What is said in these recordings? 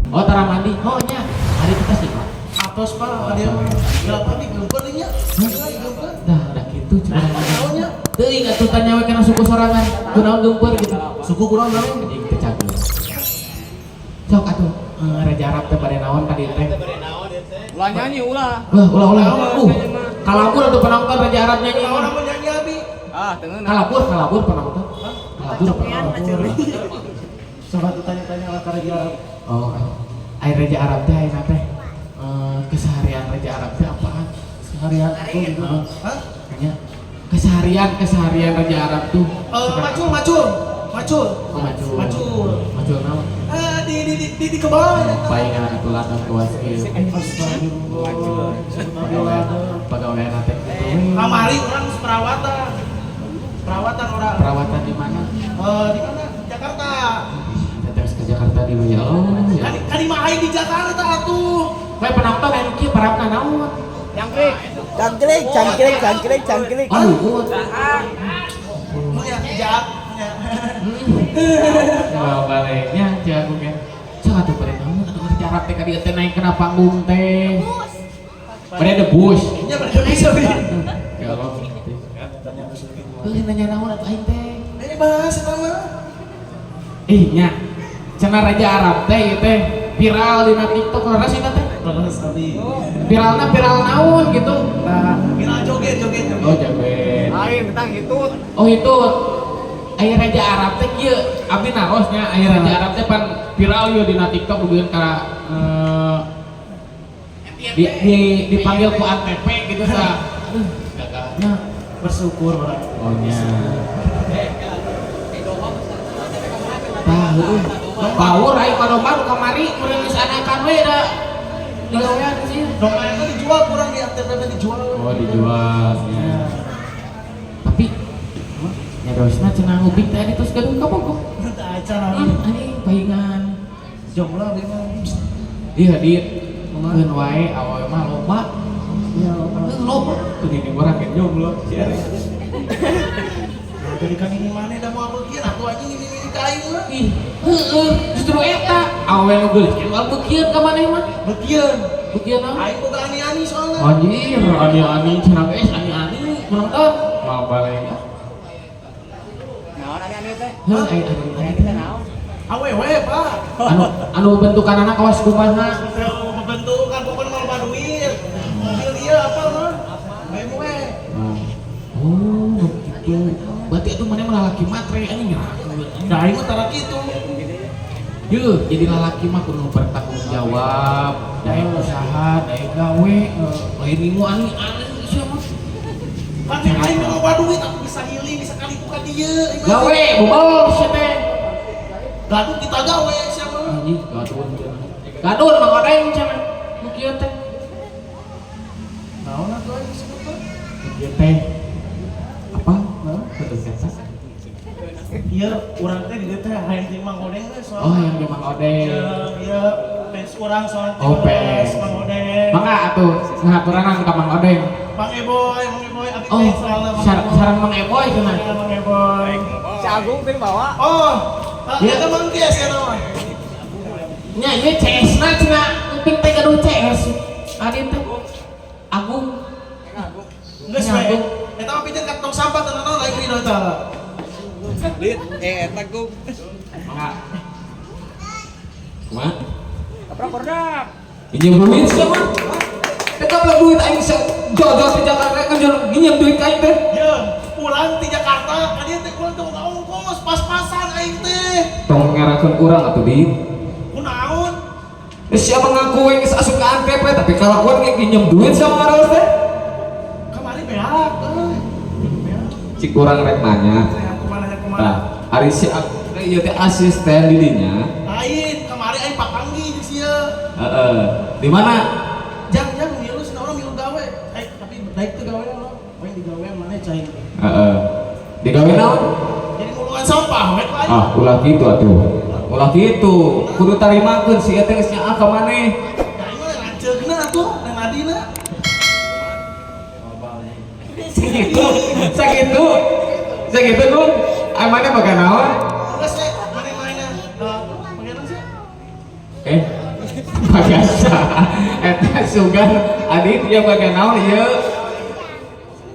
Oh tara mandi. Oh nya. Hari kita sih Pak. Atos Pak, dia berapa nih gempar nih nya? Dah gitu cuma Naonnya? teuing atuh tanya we kana suku sorangan. Kunaon geumpeur gitu. Suku kurang naon? Anjing teu cager. Sok atuh Raja Arab teh bade naon ka dieu teh? Ulah nyanyi ulah. Wah, ulah. Kalabur atuh penonton Raja Arab nyanyi Naon mah. apa nyanyi abi? Ah, tengen. Kalabur penonton. Kalabur. Coba tanya-tanya lah Raja Arab. Oh, air Raja Arab teh ayeuna teh keseharian Raja Arab teh apaan? Harian aku gitu. Hah? Kayaknya keseharian Raja Arab tuh. Macul. Oh, macul naon? Di kebal. Paingan atuh ladang luas ieu. Pagawean teh gitu. Kamari orang perawatan. Perawatan orang. Perawatan di mana? Di mana? Jakarta. Terus ke Jakarta di mana? Oh, ya. Kan dimahain di Jakarta atuh. Bae penonton anu kieu parabna naon? Jangkrik. Cangkrik. Oh, Mau ya jak. ya baliknya jago kan. Cak atuh bade naon atuh Raja Arab teh ka dieu teh naik kana panggung teh. Bade debus. Nya Indonesia bi. Ya Allah. Teuing nanya naon atuh aing teh. Ini bahas eta mah. Nya cenah Raja Arab teh ieu teh viral di TikTok leres eta teh. Terus abi. Viral naon gitu. Nah, Viral joget. oh joget. Lain kita ngitut. Oh itu aya Raja Arab teh kieu abdi narosnya aya Raja Arab teh pan viral yo dina TikTok dugeun ka dipanggil ku ATP gitu tah. Gagahnya Bersyukur orang. oh nya. Tahu bawur ai padomba nu kamari mun geus anakan we da digawean sih. Dompetnya dijual kurang di ATP dijual. Oh dijual ya. Tapi nyadosna cenah ngubik teh terus gaduh ka Bogor. Tah acara abi. Anjing paingan. Jomblo abi mah. Iya di keun wae awewe mah loba. Iya loba. Loba. Tuh ini orang yang jomblo. Jadi kan ini mana dah mau beukieun atuh anjing ini kain mah. Ih, heueuh, justru eta awewe nu geulis kieu beukeun ka maneh mah. Beukieun. Beukeun naon? Aing boga ani-ani soalnya. Anjir, ani-ani cenah geus ani-ani menonton. Mau balik. Naon ani-ani teh? Heuh, ai ani-ani teh naon? Awewe, Pak. Anu bentukanana kawas kumaha? Pembentukan pokoknya mau loba duit. Mobil dia apa mah? BMW. Oh, gitu. Berarti itu mana lalaki matre anjing nyerakeun. Nah, ini mah tara kitu. Yeuh, jadi lalaki mah kudu bertanggung jawab, daya usaha, daya gawe, lain minggu ani-ani sia mah. Kan yang lain mau loba duit aku bisa healing, bisa kali buka dia. Gawe, bobol sia teh. Gaduh kita gawe siapa? Anjing, gaduh. Gaduh mah odeng cenah. Nu kieu teh. Naon atuh aing disebut teh? Kieu teh. Apa? Betul kata. Ieu urang teh di dieu teh hayang jeung Mang Odeng teh soalnya. Oh, yang di Mang Odeng. Iya, fans urang soalnya. Oh, fans. Mang Odeng. Mangga atuh ngaturanna ka Mang Odeng. Mang Eboy abi Oh, teh soalnya sareng Mang Eboy cenah. Mang Eboy. Si Agung teh bawa. Oh, Iya. eta Mang Gies ya nama. Nya ieu CS-na cenah emping teh gaduh CS. Adi teh Agung. Geus Nya, we. Agung. Eta mah pijeun ka tong sampah teh naon lain dina eta. Lit, eta Gung. Mangga. Kumaha? Kaprak kordak. Pinjam duit siapa? Kita belum duit aing jodoh di Jakarta kan pinjam duit aing teh. Ye, pulang di Jakarta, kadieu teh pulang teh boga ongkos pas-pasan aing teh. Tong ngerakeun urang atuh di. Kunaon? Siapa ngaku yang geus asup ka ANTP tapi kalakuan ge pinjam duit sama ngaros teh. Kamari beak euy. Cik urang rek nanya. Kumaha Nah, ari si ieu teh asisten di dinya. Lain, kamari aing papanggih jeung sia. Heeh. Di mana? Jang milu cenah urang milu gawe. Tapi daek teh gawe urang. Poin digawean maneh cai. Heeh. Digawe naon? Jadi ngulungan sampah we lain. Ah, ulah kitu atuh. Ulah kitu. Kudu tarimakeun si eta geus nyaah ka maneh. Ya ieu mah lanceukna atuh nang adina. Sakitu Gung. Ai maneh boga naon? Geus we maneh mainan. Panggilna sia. Eh, Bagasa. Eta sugan Adit ya bagian naon ieu?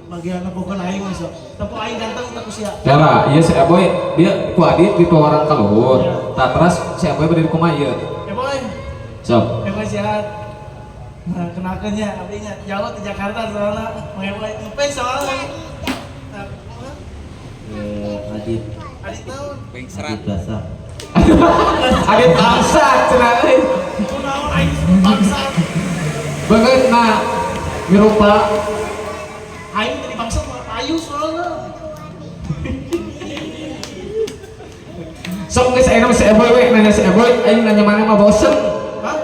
Bagian aku kan aing masuk. Tempo aing ganteng tak sia. Cara, iya si Aboy dia ku Adit di orang kaluhur. Tak teras si Aboy berdiri kumaha ieu. Boy. Sok. Boy sehat. Nah, kenakannya abdinya jauh ke Jakarta soalnya. Boy empe soalnya. Adit Adit tahun. Ping Adit serat. Plaza. Adit bangsat cenah euy. Kunaon aing bangsa. Beungeut na mirupa Aing tadi bangsa ayu soalnya. sok geus aya nama si Aboy we nanya si Aboy aing nanya mana mah bosen. Hah?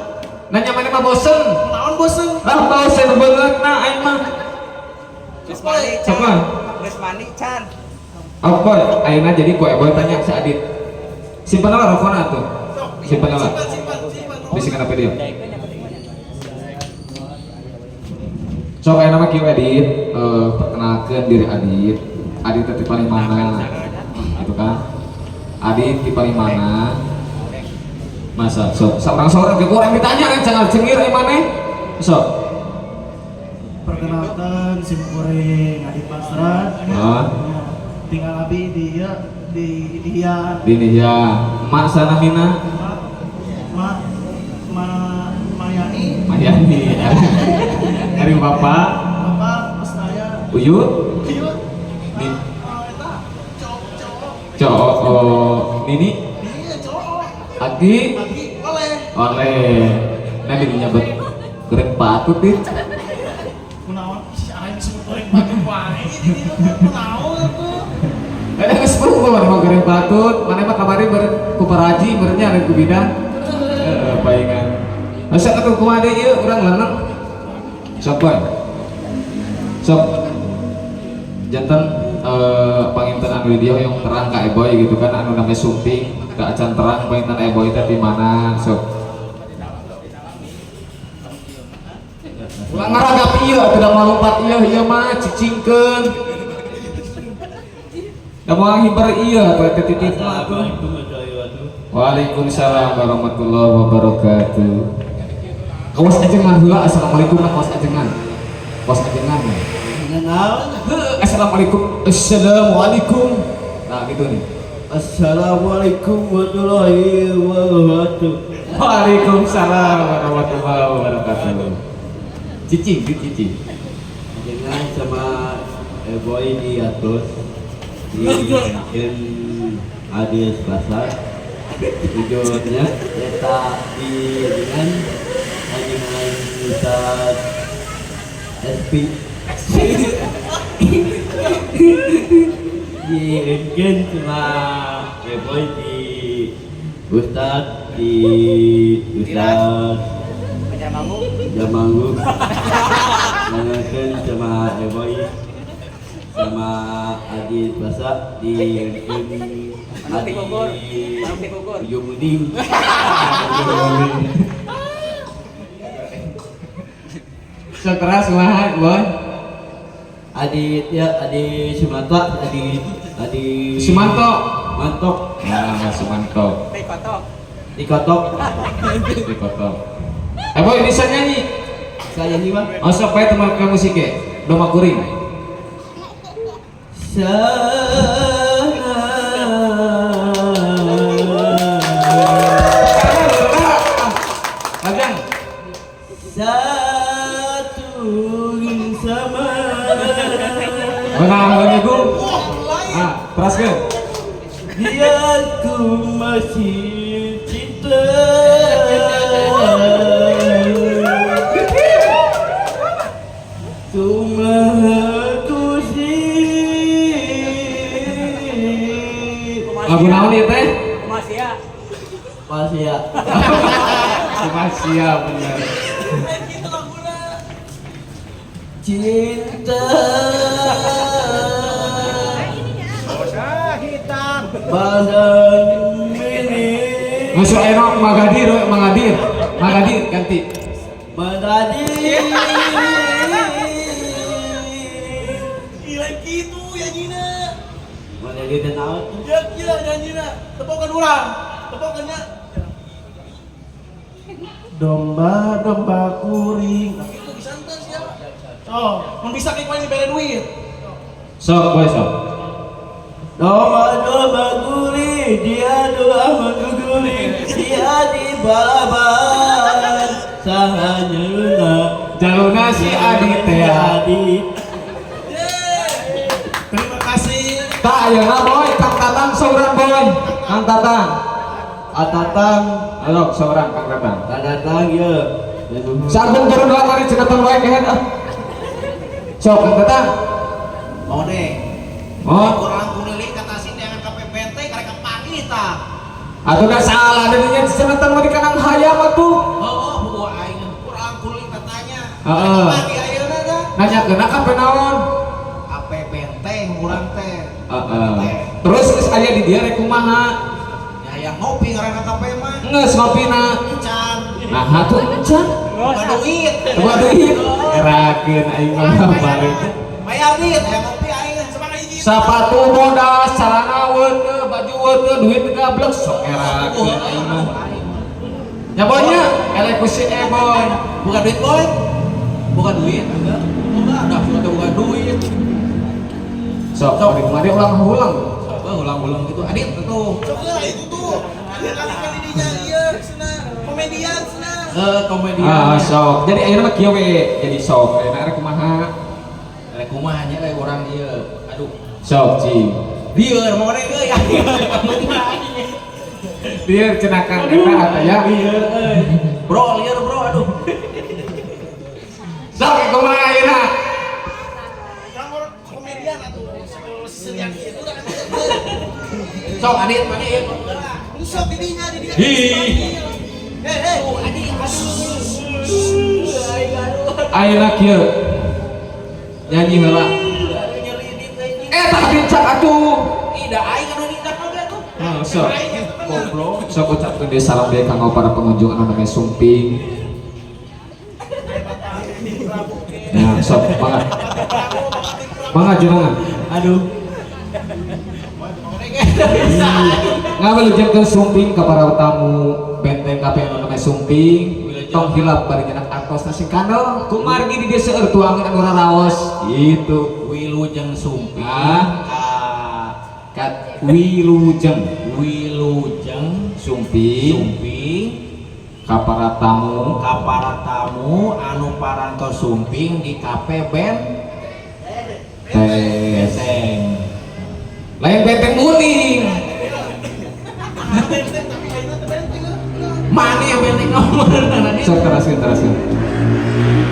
Nanya mana mah bosen. Kunaon bosen? Ah bosen beungeut na aing mah. Terus mani Sok can. mah. Terus mani can. Oh boy, ayeuna jadi ku Aboy tanya si Adit. Simpen lah rokona tuh. Simpen lah. Simpan. Bisi kana video. Sok aya nama kieu Adit, perkenalkeun diri Adit. Adit teh paling mana? Gitu kan. Adit di paling mana? Masa sok seorang-seorang ge orang ditanya kan jangan cengir ai maneh. Sok. Perkenalkan Simkuring Adit Basra. Ah. Tinggal abi dia di dia Dini ya. Mak sana mina. Mayani Mayani. Dari bapak bapak pas saya Uyut. Uyut Nih. eta cowok Cowok Nini. iya cowok Agi. lagi oleh Oleh. Nah nyebut goreng patut nih. kunaon si aing disebut goreng batu wae ini kunaon tuh Ada kesepuluh gua mau goreng patut. Mana mah kabarin ku paraji berenya ada ku bidang. Palingan. Masa ketemu kumaha deui ieu urang leunang. Sok boy. Sok. Jantan panginten anu dia yang terang ka Eboy gitu kan anu namanya sumping ka acan terang panginten Eboy teh di mana sok. Ulang ngaragap ieu atuh da malumpat ieu mah cicingkeun. Da moal hibar ieu atuh teh titip mah atuh. Waalaikumsalam warahmatullahi wabarakatuh. Kawas ajengan heula assalamualaikum lah kawas ajengan. Kawas ajengan. Assalamualaikum. Assalamualaikum. Nah gitu nih. Assalamualaikum warahmatullahi wabarakatuh. Waalaikumsalam warahmatullahi wabarakatuh. Cicing, cicing. Dengan sama Boy di atas di mungkin Adit Plaza. Tujuannya kita di dengan Ustaz SP mungkin cuma Boy di Ustaz Jamanggu mungkin cuma Boy sama Adit Plaza di Adi Yomudin Setelah kumaha boy? Adit ya Adi Sumanto Adi Sumanto. Mantok Ya Sumanto. Kotok. dikotok Di kotor. Boy bisa nyanyi. saya nih bang Oh sok bae teman ka musik ge. Doma kuring. Lajang. Satu sama Benar lagu. Ah, teraskeun. biar ku masih cinta cuma ku sih Lagu naon ieu teh? Masih ya. masih ya Masih bener. cinta badan ini Masuk ayeuna Magadir we, Magadir. Magadir ganti. menjadi gila gitu ya Nina menjadi tenang ya gila ya Nina tepokan urang tepokannya Domba kuring. Nah, itu bisa entes ya. Oh, mun bisa kayak ini bere duit. Sok boy sok. Domba gurih, dia doa mengguguri, dia di balaban, sahanyuna, Jaluna si Adit teh. Adit. Terima kasih. Tak ayeuna boy, Kang Tatang seorang boy. Kang Tatang. Atatang, Halo, seorang Kang Tatang. Atatang ya. Sagung turun doang mari cenah bae kehead ah. Sok Kang Tatang. Mau deh. Oh, Kurang kuliling kata si dengan KPPT karek panita. atuh da salah dirinya cenah mah di kanang hayam atuh. Oh, aing kurang kuliling katanya. Heeh. Pagi ayeuna dah. Nanya kena kape naon? KPPT urang teh. Heeh. Terus aya di dia rek kumaha? Ya yang ngopi karena KP mah. Geus ngopina. Can. Nah, atuh encan. Bukan duit. Coba duit. Erakeun aing mah balik. Bayar duit, aya ngopi aing semangat hiji. Sapatu bodas, celana weuteuh, baju weuteuh, duit gablek sok erakeun aing mah. Ya boy nya, elek ku si Eboy. Bukan duit boy. Bukan duit. Enggak. Enggak, sudah bukan duit. Sok, kemarin ulang-ulang. Ulang-ulang gitu. Adit tuh. Coba itu tuh. Kali-kali di dinya ieu cenah. Komedian cenah. Komedian. Sok. Jadi ayeuna mah kieu we, jadi sok. Ayeuna arek kumaha? Rek kumaha nya we urang ieu. Aduh. Sok, Ci. Bieur mau mana euy. Biar cenakan eta atuh ya. Bro, lieur bro, aduh. Sok kumaha ayeuna? Kamu komedian atuh. Selian itu dah. Sok Adit mana ieu? Usap di dinya di dia. Hei, Adit, aduh. Ayeuna kieu. Nyanyi heula. Eta dincak atuh. Ida aing anu nindak oge tuh. Sok. Goblok. Sok ucapkeun deui salam deui kanggo para pengunjung anu name sumping. Ya, sok mangga. Mangga junangan. Aduh, Ngawilujengkeun sumping ka para tamu benteng kape anu name sumping. Tong hilap bari nyenak artosna sing kandel ku margi di dieu seueur tuangan anu raraos gitu. Wilujeng sumping. Kat wilujeng sumping sumping ka para tamu ka para tamu anu parantos sumping di kafe benteng. lain benteng muning. Mana yang benteng nomor nanti? Sok teraskeun.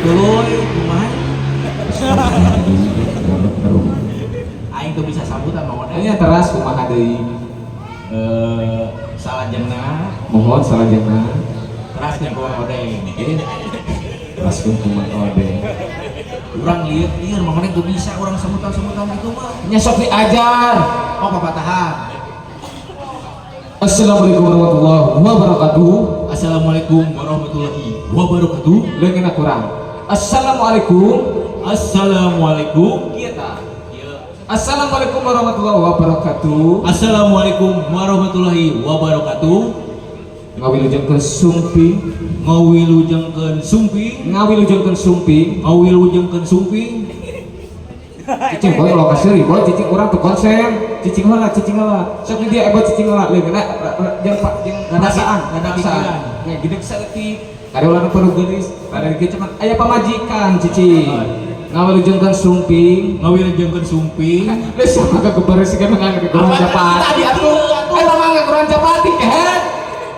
Tuluy kumaha? Aing tuh bisa sambutan mau Nya teras kumaha deui? salajengna Mohon salajengna. teras jeung kumaha odeng. Teraskeun kumaha ode. Urang lieur mah mana tuh bisa urang sambutan-sambutan itu mah. Nya sok diajar. Oh papatahan. Assalamualaikum warahmatullahi wabarakatuh. Assalamualaikum warahmatullahi wabarakatuh. Leungna kurang. Assalamualaikum. Kita. Assalamualaikum warahmatullahi wabarakatuh. Assalamualaikum warahmatullahi wabarakatuh. Ngawilujengkeun sumping. Ngawilujengkeun sumping. Ngawilujengkeun sumping. Cicing boy lo kasih boy cicing kurang tuh konsen. Cicing heula. Sok di dia ebo cicing heula. Leungna jeung perasaan. Nya gede saeutik. Kareulang perlu geulis. Pada dieu cuman aya pamajikan cicing. Ngawilujengkeun sumping. Geus mangga kebaresikan ngan ke Kurang Japati. Tadi atuh. Eta mangga Kurang Japati kehet.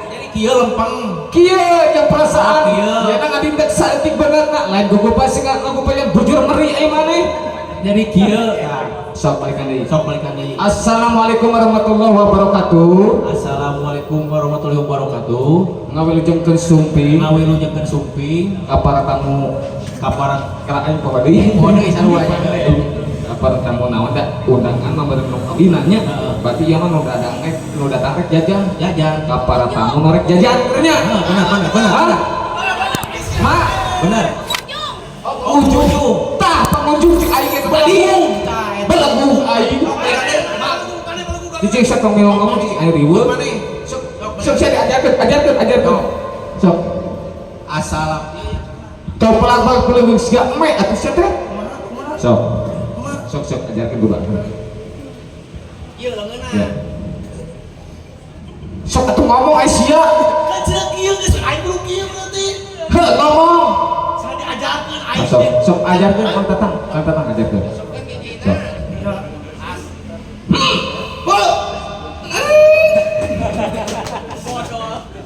Jadi kieu lempeng. Kieu jeung perasaan. Kieu. Ya nang adintek saeutik benerna. Lain gugupa sing ngagupanya bujur meri ai maneh. Jadi kieu. Sok balikan deui. Assalamualaikum Assalamualaikum warahmatullahi wabarakatuh. Assalamualaikum warahmatullahi wabarakatuh. Ngawilujengkeun sumping. Ngawilujengkeun sumping. Ka para tamu Kaparat kerajaan pokok deui. Oh deui sarua nya. Ka para tamu naon da undangan mah beureum nu kawinannya. Heeh. Berarti ieu mah nu datang rek jajan. Jajan. Ka para tamu nu rek jajan benernya. Benar. Mak, Benar. ujung. Tah pengunjung cik aing eta belegu. Belegu aing. Cicing sok ngomong cicing aing riweuh. Sok diajarkeun. Sok. Assalam. Kau pelan-pelan pelebung siap me atau siapa? Sok ajarkan dulu. Iya lengan. Ya. Sok atuh ngomong Aisyah. Kan cenah kieu geus aing kudu kieu berarti. Heh ngomong. Cenah diajarkeun aing. Sok ajarkan Kang Tatang ajarkan. Sok.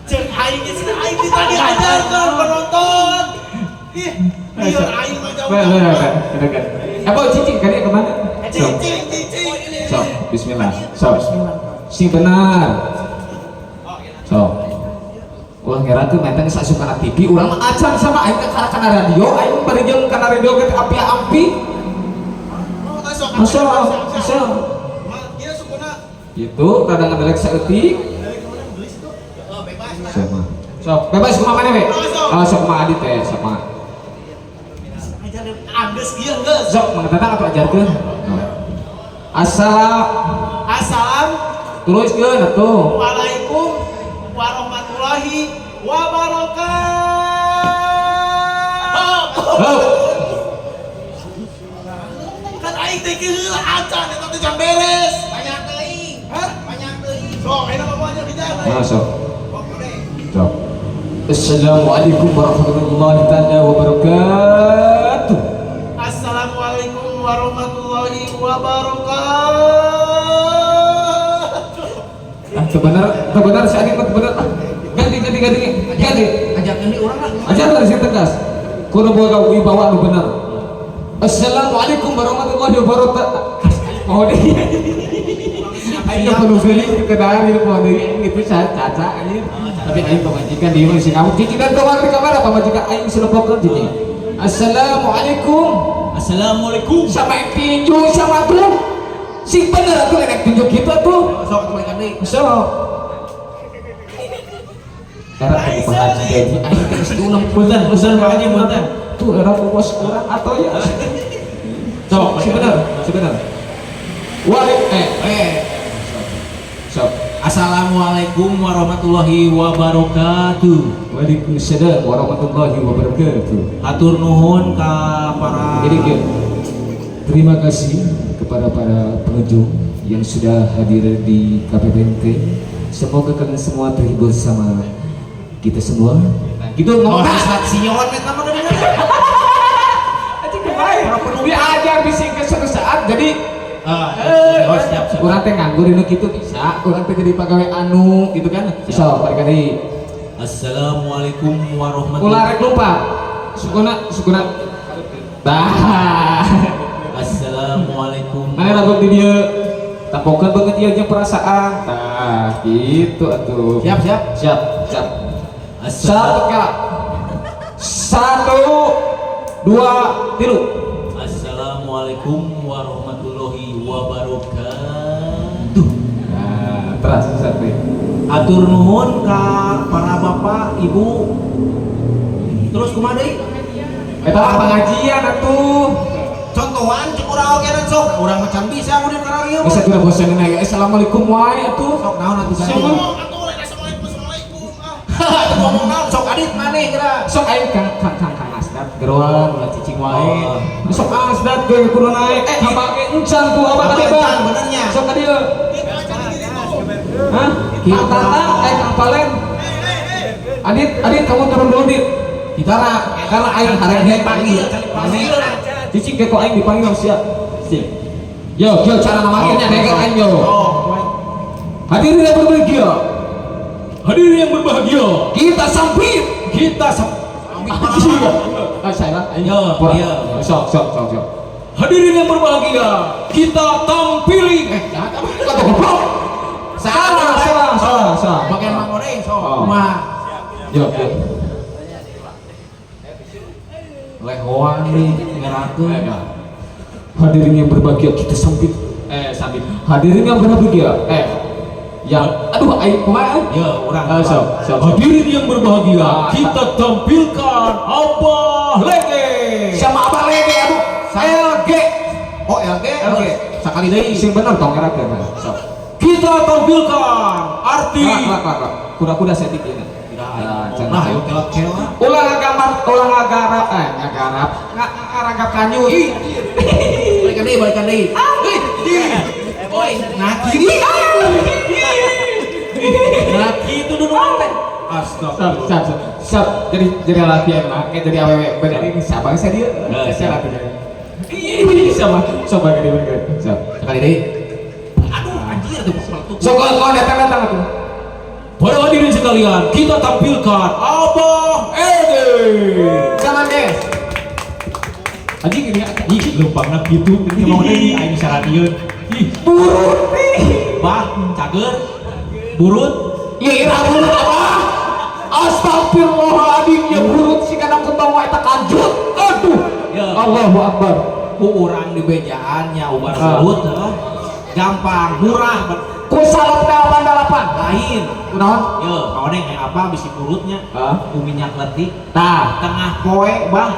Cek aing geus aing kita diajarkan penonton. Ih, biar aing mah jauh. Kan. Apa cicing kali kemana? Cicing. Sok, bismillah. Sok. Sing benar. Sok. Ulah ngerakeun menteng sasukana TV, urang mah acan sama aing kana radio, aing bari jeung kana radio ge api-api. Masuk. Iya sukuna. Itu kadang ngedelek saeutik. Sok, bebas kumaha maneh we? Sok kumaha Adit teh, sok kumaha. Ajaran Andes kieu geus. Sok mengetatan atau ajarkeun? Assalam. Teruskeun atuh. Waalaikum warahmatullahi wabarakatuh. Kan aing teh kieu acan eta teh jam beres. Banyak teuing. Hah? Banyak teuing. Sok ayeuna mah moal bicara. Sok. Assalamualaikum warahmatullahi taala wabarakatuh. Assalamualaikum warahmatullahi wabarakatuh. Kebenar si Adit mah kebenar. Ganti. Ajakan di urang lah. Ajar dari si tegas. Kudu boga wibawa nu bener. Assalamualaikum warahmatullahi wabarakatuh. Mau deh. Ayo perlu beli sekedar itu mau deh itu caca anjir. Tapi aing pamajikan di mana sih kamu cicikan kamar di kamar apa majikan aing silepokeun cicing. Assalamualaikum sama tinju sama tuh sing bener atuh nek tinju kita tuh Sok kembalikan deui. sok era aku pengaji gaji aing teh geus diulang punten makanya punten tuh era aku bos kurang atau ya sok si bener sok Assalamualaikum warahmatullahi wabarakatuh. Waalaikumsalam warahmatullahi wabarakatuh. Hatur nuhun ka para Jadi terima kasih kepada para pengunjung yang sudah hadir di KPPNT. Semoga kalian semua terhibur sama kita semua. Gitu ngomong sinyon eta mah bener. Para penulis ajar bising ke suatu saat jadi Siap. kurang teh nganggur ini gitu bisa kurang teh jadi pegawai anu gitu kan bisa balik kali. Assalamualaikum warahmatullahi Ulah rek lupa sukuna bah Assalamualaikum. mana lagu di dia tapokan banget dia jeung perasaan tah gitu atuh Siap. satu kali 1 2 3. Assalamualaikum warahmatullahi wabarakatuh. Nah, terus sampai Atur nuhun ka para bapak, ibu. Terus kumaha deui? eta pengajian atuh. Contohan cek urang oge sok. Urang macam bisa mun ka rieu. Bisa kudu bosan na assalamualaikum wae atuh. Sok naon atuh kan? Sok Atuh ngomong naon sok Adit maneh geura. sok aing kang asdat geroan ulah cicing wae. Sok asdat ge kudu naik. Abage encan tuh abang tadi bang. Benernya. Sok ka dieu. Hah? Kang Tatang Kang Palen. Adit kamu turun dulu dit. Karena aing hareup panggil. Cicing ke kok aing dipanggil sia. Yo cara namakeunnya neger aing yo. Hadirin yang berbahagia, kita sampit. Saya Iya. Sok. Hadirin yang berbahagia, kita tampili. Salah. Bagian Mang Oreng sok. Oh. Kumaha? Yo. Lehoan nih ngerakeun. Hadirin yang berbahagia, kita sampit. Hadirin yang berbahagia, aduh, kumaha? Ya, urang. Sok. Hadirin yang berbahagia, kita tampilkan Abah Lege. Sama Abah Lege, aduh. LG. Oh, LG. Sakali deui. Sing bener tong ngerakeun. Sok. Kita tampilkan arti Kuda-kuda setik ini. Nah, ayo kelak-kelak. Ulah ngagarap, ngaragap kanyu. Balikan deui. Oi, nah kiri. Nah gitu dulu teh. Astaga. Sab, jadi laki emak, jadi awewe bener ini sabang saya dia. Saya laki dia. Ih, sama gede. Sab. Sekali deui. Aduh, anjir tuh sepatu. So kau datang tuh. Para hadirin sekalian, kita tampilkan Abah Ede. Jangan deh. Anjing ini lumpangna gitu, ini mau deui aing saradieu. Ih, Burut nih. bah, cager. Burut. Iya burut apa? Astagfirullahaladzim, ya burut si kadang ketawa eta kanjut. Aduh. Ya. Allahu Akbar. Ku urang di bejaannya ubar burut, gampang, murah. Ku salep dalapan. Lain. Kunaon? Yo, mau neng apa bisi burutnya? Hah? Ku minyak letik. Tah. Tengah poe bah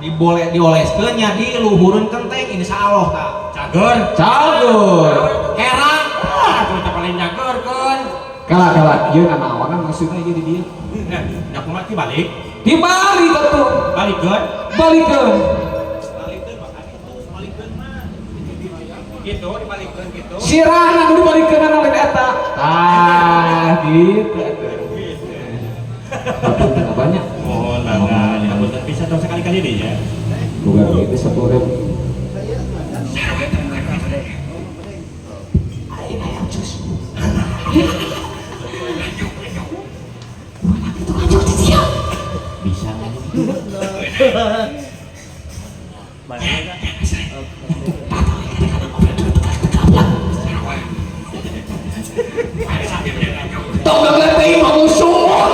dioleskeun nya di luhureun kenteng ini Allah tah. Cagur. Herang. Atuh teh paling nyageurkeun. Kalah. Ieu nanaonan maksudna ieu di dieu. Nya kumaha ti balik? Dibalik atuh. Balikeun. Balikeun. Gitu dibalikeun gitu. Sirahna nu dibalikeun lain eta. Tah, gitu atuh. Tapi banyak. Oh, nah, ya bener bisa dong sekali-kali deh ya. Bukan gitu 10.000. Bisa Tong letih mau sumur.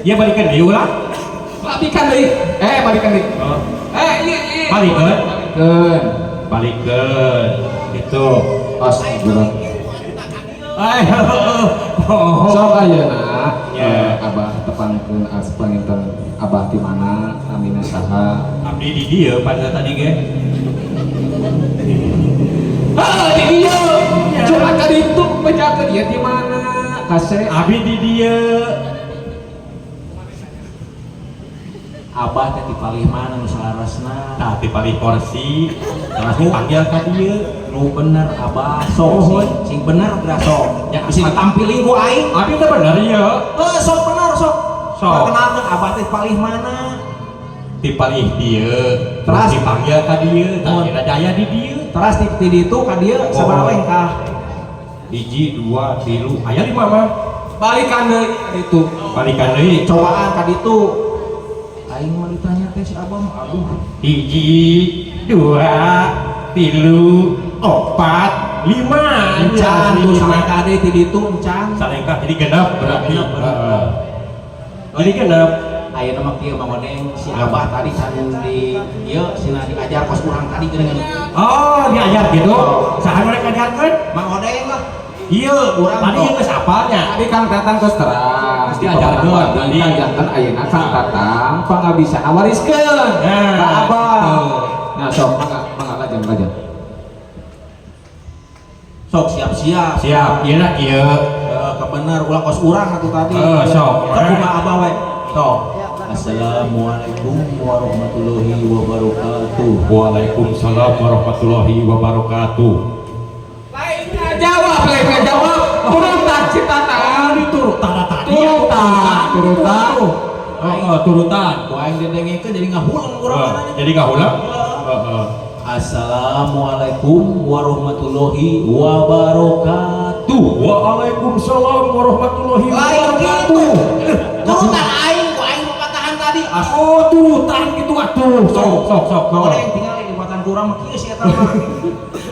ya balikan deh ulah. Balikan deui. Balikan deui. Oh. Iya. Balikeun. Balikeun. Balikeun. Itu. Astagfirullah. Oh. Sok ayeuna Ya. Abah tepangkeun panginten Abah di mana amina saha. Abdi di dieu pada tadi ge. Di dieu. Cuma ka ditu pejakeun ieu di mana? Kase Abdi di dieu. Abah teh dipalih mana nu salarasna? Tah dipalih kursi. Terus dipanggil ka dieu. Nu bener Abah sok sing bener geura sok. Ya, Bisa ditampilin ku aing. Abdi teh bener ieu. Sok bener sok. Sok. Perkenalkeun Abah teh palih mana? Dipalih dieu. Terus Terus dipanggil ka dieu. Tah Oh. kira daya di dieu. Teras di ditu ka dieu sabaraha engkah? 1, 2, 3, aya 5 mah. balikan deui itu. Balikan deui. Cobaan ka ditu. Aing mah ditanya teh si Abah mah aduh. 1, 2, 3, 4, 5. Encan tuh salengkah deui ti ditu encan. Salengkah jadi genep berarti. Genep, bener. Heeh. Jadi genep. Ayeuna mah kieu mangoneng si Abah tadi can di ieu cenah diajar kos urang tadi geuningan. Oh, diajar gitu. Saha mereka diajarkeun? Mangoneng lah. Ieu, tadi ieu geus apalnya. Tadi Kang Tatang terus terang Diajarkeun tadi. Kang jantan ayeuna Kang Tatang pangabisana wariskeun Nah, ka Abah. tuh. Nah, sok mangga lajang. Sok siap-siap. Siap, ieu na ieu. Kebener ulah kos urang atuh tadi. Sok. Sok kumaha Abah we. Sok. Assalamualaikum warahmatullahi wabarakatuh. Waalaikumsalam warahmatullahi wabarakatuh. Lain ngajawab. Turutan si Tatang. Diturut tanda tadi. Turutan. Turutan. Ku aing didengekeun jadi ngahulang urang. Jadi enggak ulang? Heeh. Assalamualaikum warahmatullahi wabarakatuh. Waalaikumsalam warahmatullahi Lain gitu. wabarakatuh. Turutan aing ku aing pepatahan tadi. Oh, turutan gitu atuh. Sok. Mana yang tinggal di pepatahan kurang mah kieu si eta mah.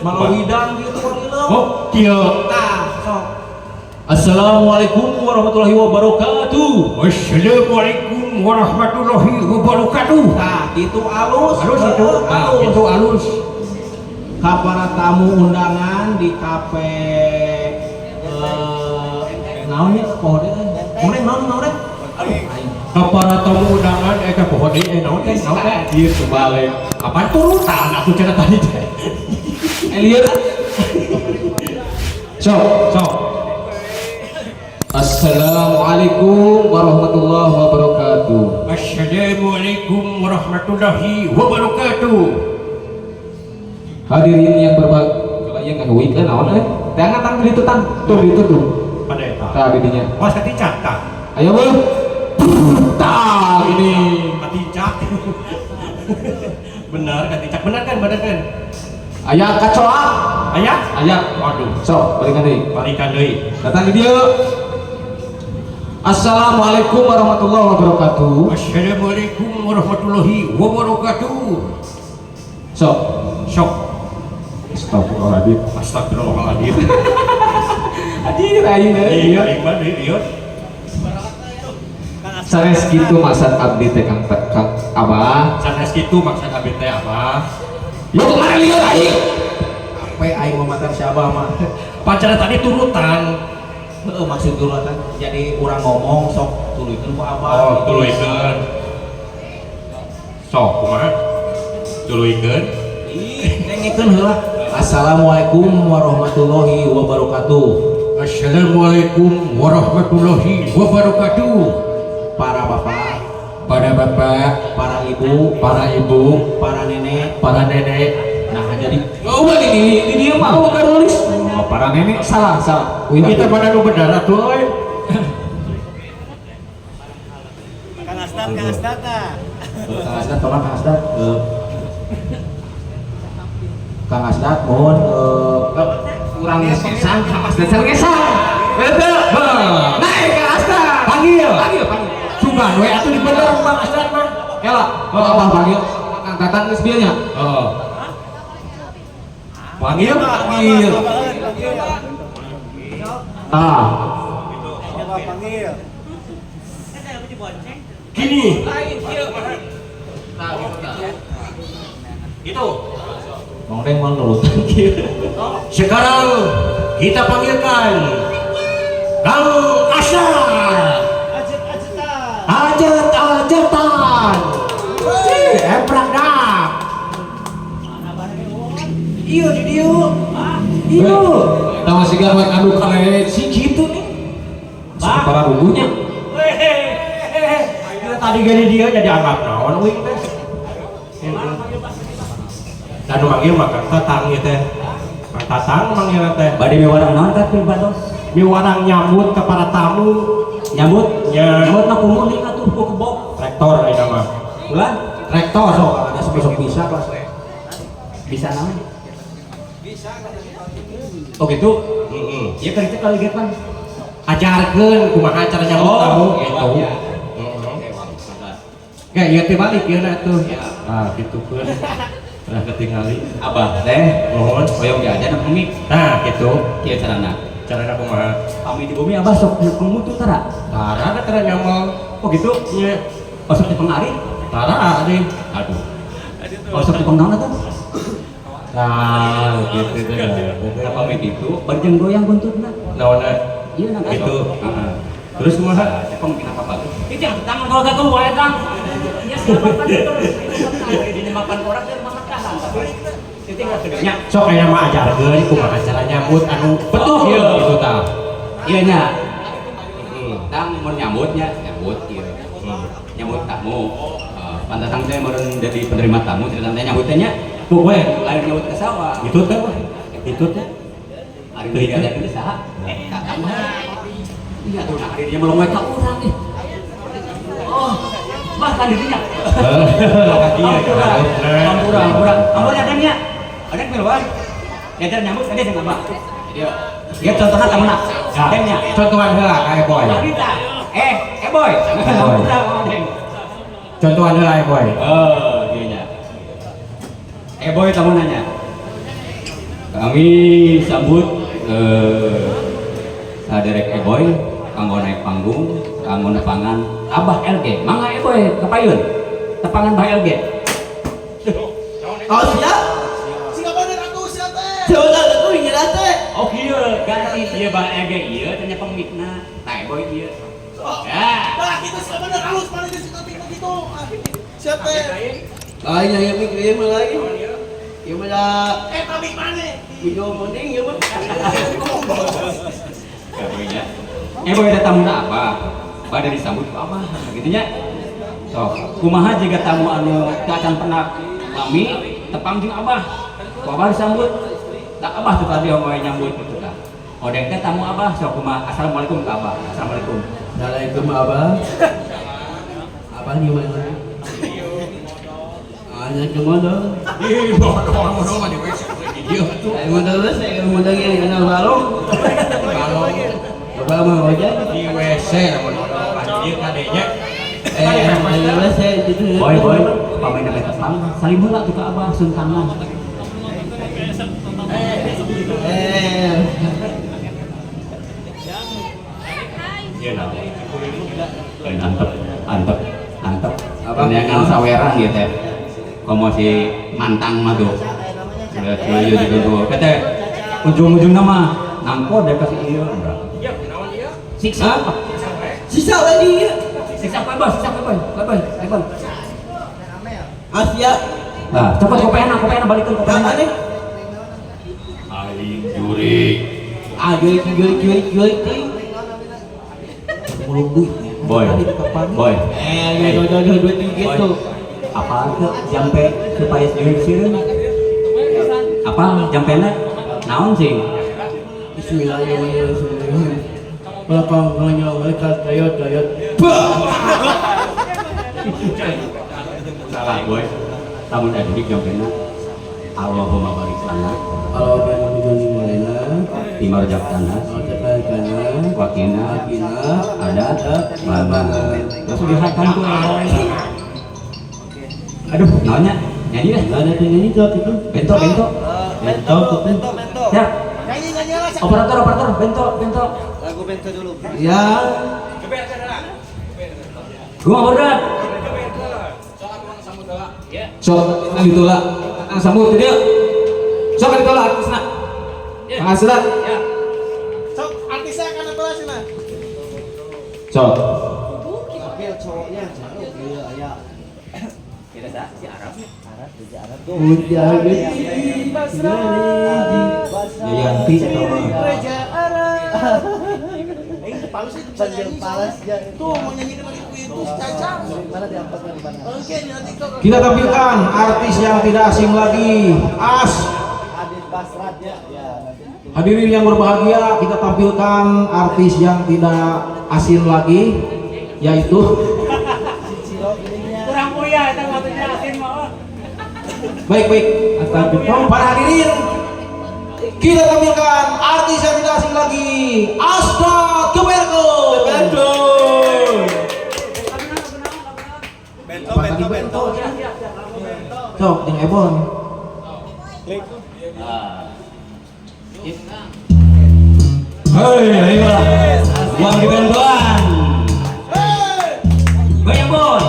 Mangawidang gitu ieu. Oh, kieu. Tah, sok. Assalamualaikum warahmatullahi wabarakatuh. Wassalamualaikum warahmatullahi wabarakatuh. Nah, itu alus. Alus itu. Alus. Itu alus. Ka para tamu undangan di kafe naon nya pohon teh. Naon teh? Ka para tamu undangan ka pohon deui naon teh? Ieu kebalik. Apaan turutan atuh cenah tadi teh. Lieu. Sok. Sok. Assalamualaikum warahmatullahi wabarakatuh. Assalamualaikum warahmatullahi wabarakatuh. Hadirin yang berbahagia, yang kan weekend naon Jangan tang itu tang. Tuh itu tuh. Pada eta. Tah bidinya. Oh, saticak tah. Ayo beuh. Tah ini. Saticak. Benar, saticak benar kan? Aya kacoa. Aya? Aya. Waduh. Sok, balikan deui. Balikan deui. Datang di dia. Assalamualaikum warahmatullahi wabarakatuh. Assalamualaikum warahmatullahi wabarakatuh. Sok. Sok. Astagfirullahaladzim. Astagfirullahaladzim. Anjir ayeuna. Iya, iman iya. Sanes kitu maksud abdi teh Kang Abah. Sanes kitu maksud abdi teh apa? Lu kemana lieur aing? Apa aing mamatar si Abah mah? Pacaran tadi turutan. Heeh, maksud turutan jadi urang ngomong sok tuluykeun ku Abah. Oh, tuluykeun. Sok, kumaha? Tuluykeun. Ih, dengekeun heula. Assalamualaikum warahmatullahi wabarakatuh. Assalamualaikum warahmatullahi wabarakatuh. Para bapak, Para bapak, para ibu, para ibu, para nenek. para nenek. Nah, jadi Oh, ini dia mah bukan nulis. Oh, para nenek salah. Kita mana nu benar atuh euy. Kang Asdat nah. Kang Asdat, tolong Kang Asdat. Kang Asdat mohon Kurang ngesang, dasar ngesang. Betul. Naik ke Asta. Panggil. Sugan we atuh di bener Bang Asdat mah. Kela, Abah panggil. Kang Tatang geus bieu nya. Oh. Panggil. Ah. Panggil. Gini. Itu. Mongdeng mau nurutan kieu. Sekarang kita panggilkan Kang Asad. Ajat-ajatan. Emprak dah. Iya di dia. Iya. Kita masih garwek anu kale si kitu nih. Para rubuhnya. Kita tadi gini dia jadi anggap naon wing teh. Dan manggil mah Kang Tatang ieu teh. Kang Tatang manggil teh. Bade miwarang naon teh Bados? Miwarang nyambut ke para tamu. Nyambut mah kumun nih atuh ku kebok. Rektor ayeuna mah. Ulah Rektor sok. Ada sebesok bisa kelas. bisa naon? Oh gitu? Ieu kan itu kali get man. Ajarkeun kumaha cara nyambut tamu gitu. iya. Kayak ieu teh balik ieu na tuh. Ah, gitu keun. Nah, ketingali. Abah teh Mohon. hoyong diajar pamit. Nah, gitu. Kieu carana. Carana kumaha? Pamit di bumi Abah sok mutu tara. Tara da cara nyamol. Oh gitu? Nya. Oh sok di pengari. Tara deui. Aduh. Oh sok di pengnaon atuh? Nah, gitu teh. Nah, pamit itu barjeng goyang buntutna. Naonna? Iya nang Gitu. Heeh. Terus kumaha? Pemungkin apa bagus? Itu yang tangan kalau gak keluar ya kang. Ya siapa makan itu? Ini makan orang dan makan tahan. Tapi itu tinggal tegaknya. Sok aya mah ajarkeun kumaha cara nyambut anu betul Iya. gitu tah. Iya nya. Tang mau nyambutnya nyambut iya. Nyambut tamu. Pantatang teh meureun jadi penerima tamu cerita teh nyambutnya. Tuh we lain nyambut ke sawah. Itu teh wah. Itu teh. Ari deui ada deui saha? Kakak mah. Iya tuh nah dia belum wae ka urang nih. Oh, bahkan dirinya. Ampura ada nya. Ada keluar. Ada nyambut ada dengan Abah. Dia contohnya temenna. Adanya. Contohan heula kae boy. Boy. Ampura adeng. Contohan heula boy. Oh, dia nya. Boy kamu nanya. Kami sambut saderek Boy kanggo naik panggung, kanggo nepangan Abah LG. Mangga Boy kapayun. Tepangan Bah LG. Oh siap. Siapa nih aku siap teh? Coba aku ingin teh. Oh kieu, ganti ieu Bah LG ieu tanya pemikna. Tah Boy ieu. Ya. Nah, kita siapa nih halus mana di situ gitu. Siap teh. Lain yang mik dia mah lain. Ieu mah Pamit mana? video mending ieu mah. Karunya. boy ada tamu apa pada disambut ku abah gitu nya. So kumaha jika tamu anu teu acan pernah lami tepang jeung abah ku abah disambut tak abah tuh tadi omoy nyambut gitu kan odeng teh tamu abah so kumaha assalamualaikum ke abah assalamualaikum Assalamualaikum abah. Abah gimana? Hanya kemana? Ih, bodoh mah di WC gitu. Saya modal saya modal yang kenal balong. Kalau Abah mau aja. di WC namun anjir kadenya. Ayo saya gitu. boy pamain nama tepang salim heula tuh ke abah sun tangan iya nah antep penyangan saweran gitu ya komo si mantang mah tuh iya gitu kata ujung-ujung nama nangko deh kasih iya siksa Sisa lagi ya. siksa apa bos Asia. nah cepet kopiana balikin kopiana Apa nih? aing juri Ah, jurik. Belum duit. boy Dua tiga tuh. apa ke jampe supaya juri sieun apa jampena naon sih Bismillahirrahmanirrahim. Belakang mereka kayot. salah boy tamun edik jampena Allahumma barik lana Kalau kamu di mana? di marjabtana Kana. wakina ada mana kesulitan tuh aduh naonnya nyanyi deh Ada penyanyi tuh itu. bento ya Nyanyi lah. operator bento Lagu bento dulu. Ya. gua berat So, nang ditula. Nang sambut dia. So kan ditula artisna. Pangasila. Sok artisnya akan apa sih nah? So, Ambil cowoknya. Iya ya. Udah Yayanti atau Raja Arab. Palas itu bisa nyanyi. Tuh mau nyanyi dengan ibu itu Caca. Mana diangkat di mana? Oke di TikTok. Kita tampilkan artis yang tidak asing lagi, As. Adit Basrat ya. Hadirin yang berbahagia, kita tampilkan artis yang tidak asing lagi, yaitu Kurang kuya itu waktunya asin mau. baik. Para hadirin, kita tampilkan artis yang tidak asing lagi, Asta Keberko. Bento. Sok, jeung Ebon. hei ayolah uang di bentuan banyak boy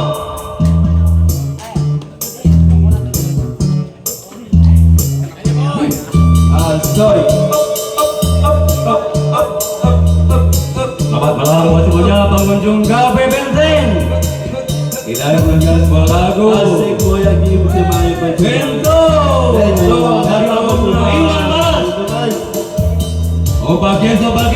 selamat malam buat semuanya pengunjung Cafe Bensin kita mendengar sebuah lagu Asik goyang gitu semuanya Bento dari album Iwan Balas. Oh, bagi sobat